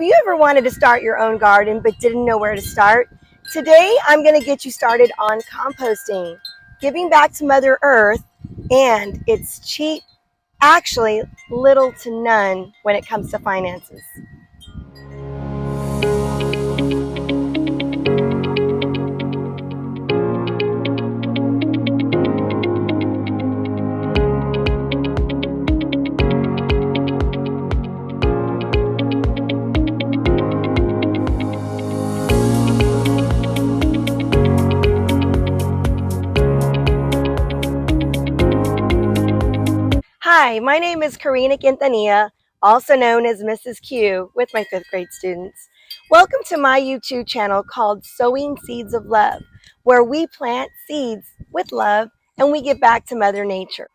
Have you ever wanted to start your own garden but didn't know where to start? Today, I'm going to get you started on composting, giving back to Mother Earth, and it's cheap, actually little to none when it comes to finances. Hi, my name is Karina Quintanilla, also known as Mrs. Q, with my 5th grade students. Welcome to my YouTube channel called Sowing Seeds of Love, where we plant seeds with love and we give back to Mother Nature.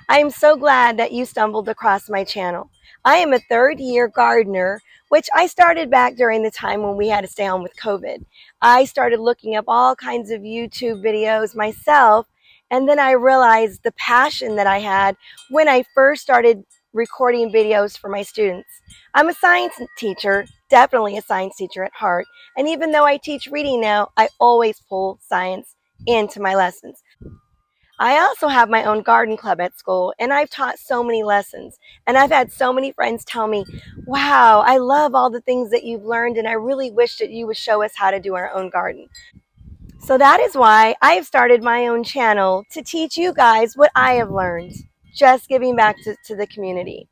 I am so glad that you stumbled across my channel. I am a 3rd-year gardener, which I started back during the time when we had to stay home with COVID. I started looking up all kinds of YouTube videos myself, and then I realized the passion that I had when I first started recording videos for my students. I'm a science teacher, definitely a science teacher at heart, and even though I teach reading now, I always pull science into my lessons. I also have my own garden club at school, and I've taught so many lessons, and I've had so many friends tell me, wow, I love all the things that you've learned, and I really wish that you would show us how to do our own garden. So that is why I have started my own channel to teach you guys what I have learned, just giving back to the community.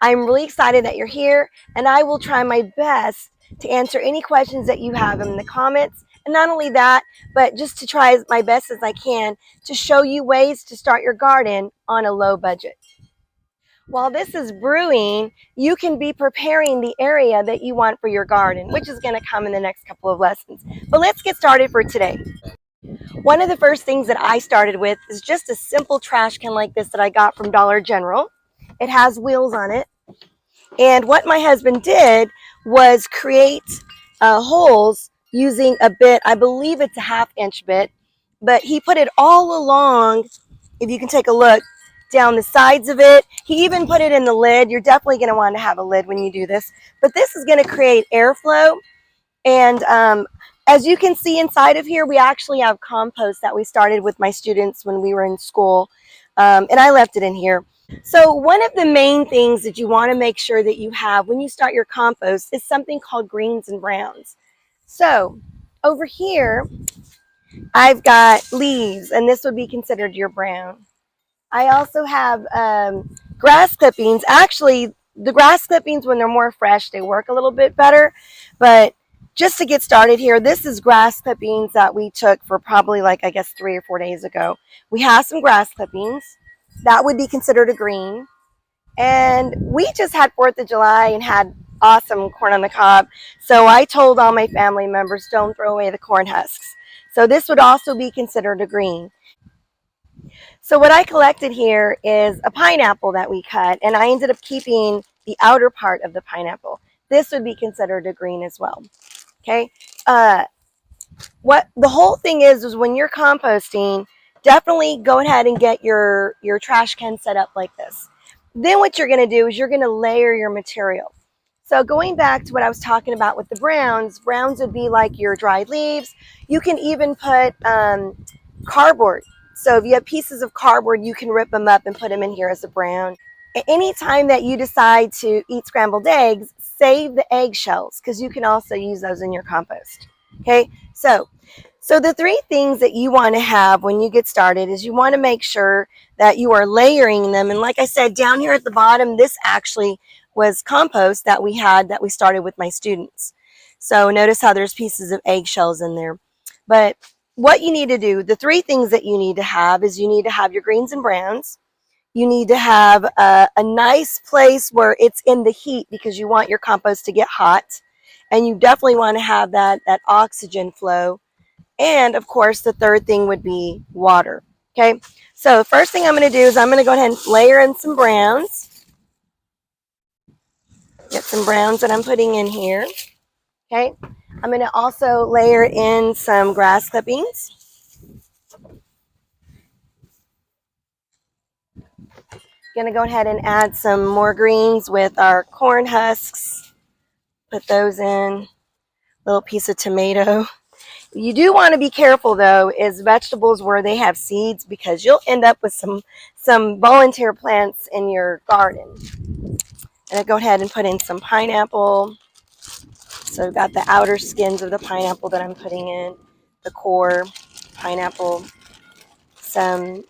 I'm really excited that you're here, and I will try my best to answer any questions that you have in the comments. And not only that, but just to try my best as I can to show you ways to start your garden on a low budget. While this is brewing, you can be preparing the area that you want for your garden, which is going to come in the next couple of lessons. But let's get started for today. One of the first things that I started with is just a simple trash can like this that I got from Dollar General. It has wheels on it. And what my husband did was create holes using a bit, I believe it's a 1/2-inch bit, but he put it all along, if you can take a look, down the sides of it. He even put it in the lid. You're definitely going to want to have a lid when you do this. But this is going to create airflow. And as you can see inside of here, we actually have compost that we started with my students when we were in school. And I left it in here. So one of the main things that you want to make sure that you have when you start your compost is something called greens and browns. So over here, I've got leaves, and this would be considered your brown. I also have grass clippings. Actually, the grass clippings, when they're more fresh, they work a little bit better. But just to get started here, this is grass clippings that we took for probably like, I guess, 3 or 4 days ago. We have some grass clippings. That would be considered a green. And we just had 4th of July and had awesome corn on the cob. So I told all my family members, don't throw away the corn husks. So this would also be considered a green. So what I collected here is a pineapple that we cut, and I ended up keeping the outer part of the pineapple. This would be considered a green as well. Okay. What the whole thing is when you're composting, definitely go ahead and get your trash can set up like this. Then what you're going to do is you're going to layer your material. So going back to what I was talking about with the browns would be like your dried leaves. You can even put cardboard. So if you have pieces of cardboard, you can rip them up and put them in here as a brown. Anytime that you decide to eat scrambled eggs, save the eggshells because you can also use those in your compost. Okay, so the 3 things that you want to have when you get started is you want to make sure that you are layering them. And like I said, down here at the bottom, this actually was compost that we started with my students. So notice how there's pieces of eggshells in there. But what you need to do, the 3 things that you need to have is you need to have your greens and browns. You need to have a nice place where it's in the heat because you want your compost to get hot. And you definitely want to have that oxygen flow. And of course, the 3rd thing would be water. Okay, so first thing I'm going to do is I'm going to go ahead and layer in some browns. Get some browns that I'm putting in here. Okay, I'm going to also layer in some grass clippings. Going to go ahead and add some more greens with our corn husks. Put those in. Little piece of tomato. You do want to be careful though is vegetables where they have seeds, because you'll end up with some volunteer plants in your garden. And I go ahead and put in some pineapple. So I've got the outer skins of the pineapple that I'm putting in, the core pineapple, some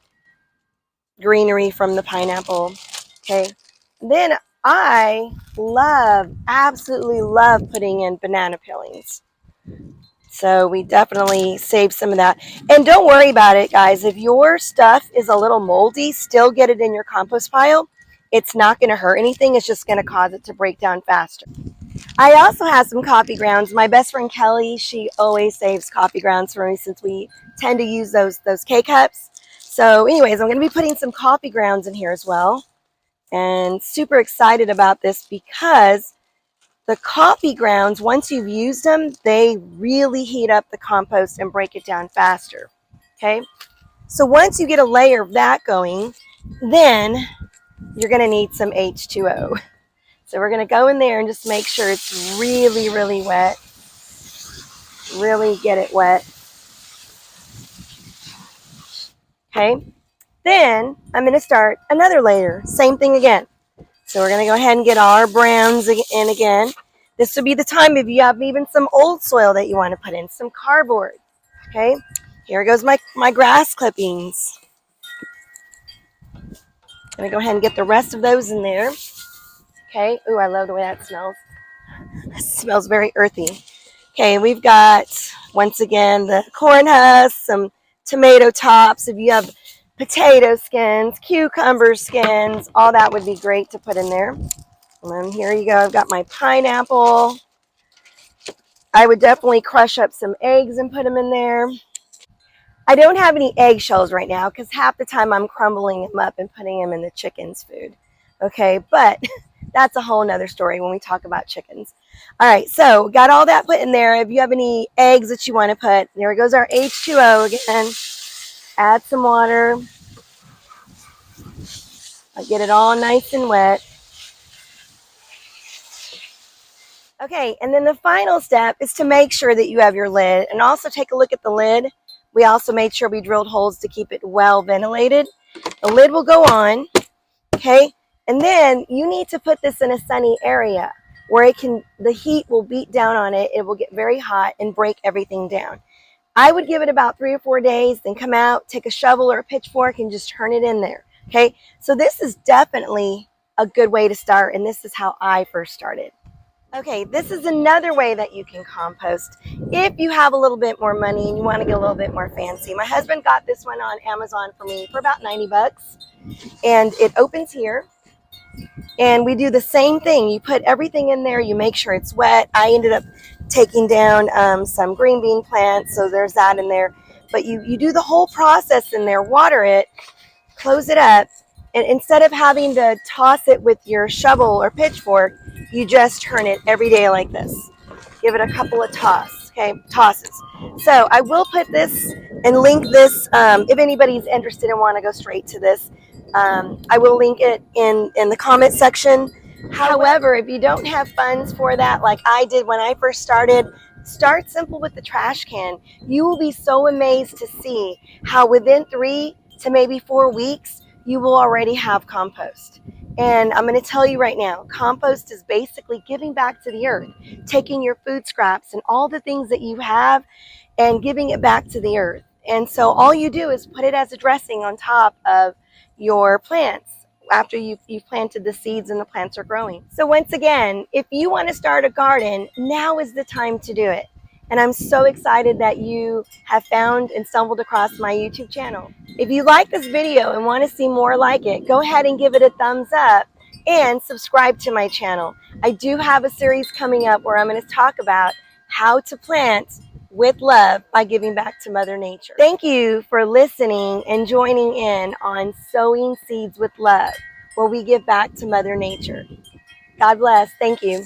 greenery from the pineapple. Okay. Then I absolutely love putting in banana peelings. So we definitely save some of that. And don't worry about it, guys. If your stuff is a little moldy, still get it in your compost pile. It's not going to hurt anything. It's just going to cause it to break down faster. I also have some coffee grounds. My best friend Kelly, she always saves coffee grounds for me since we tend to use those K-cups. So anyways, I'm going to be putting some coffee grounds in here as well. And super excited about this because the coffee grounds, once you've used them, they really heat up the compost and break it down faster. Okay, so once you get a layer of that going, then you're going to need some H2O. So we're going to go in there and just make sure it's really, really wet. Really get it wet. Okay, then I'm going to start another layer. Same thing again. So we're going to go ahead and get all our browns in again. This would be the time if you have even some old soil that you want to put in, some cardboard. Okay, here goes my grass clippings. I'm going to go ahead and get the rest of those in there. Okay, ooh, I love the way that smells. It smells very earthy. Okay, we've got, once again, the corn husks, some tomato tops. If you have potato skins, cucumber skins, all that would be great to put in there. And then here you go, I've got my pineapple. I would definitely crush up some eggs and put them in there. I don't have any eggshells right now because half the time I'm crumbling them up and putting them in the chicken's food. Okay, but that's a whole nother story when we talk about chickens. All right, so got all that put in there. If you have any eggs that you want to put, there goes our H2O again. Add some water. I'll get it all nice and wet. Okay, and then the final step is to make sure that you have your lid, and also take a look at the lid. We also made sure we drilled holes to keep it well ventilated. The lid will go on, okay? And then you need to put this in a sunny area where the heat will beat down on it. It will get very hot and break everything down. I would give it about 3 or 4 days, then come out, take a shovel or a pitchfork and just turn it in there, okay? So this is definitely a good way to start, and this is how I first started. Okay, this is another way that you can compost if you have a little bit more money and you want to get a little bit more fancy. My husband got this one on Amazon for me for about 90 bucks, and it opens here. And we do the same thing. You put everything in there, you make sure it's wet. I ended up taking down some green bean plants, so there's that in there. But you do the whole process in there, water it, close it up, and instead of having to toss it with your shovel or pitchfork, you just turn it every day like this. Give it a couple of tosses. So I will put this and link this if anybody's interested and want to go straight to this. I will link it in the comment section. However, if you don't have funds for that, like I did when I first started, start simple with the trash can. You will be so amazed to see how within 3 to maybe 4 weeks, you will already have compost. And I'm going to tell you right now, compost is basically giving back to the earth, taking your food scraps and all the things that you have and giving it back to the earth. And so all you do is put it as a dressing on top of your plants after you've planted the seeds and the plants are growing. So once again, if you want to start a garden, now is the time to do it. And I'm so excited that you have found and stumbled across my YouTube channel. If you like this video and want to see more like it, go ahead and give it a thumbs up and subscribe to my channel. I do have a series coming up where I'm going to talk about how to plant with love by giving back to Mother Nature. Thank you for listening and joining in on Sowing Seeds with Love, where we give back to Mother Nature. God bless. Thank you.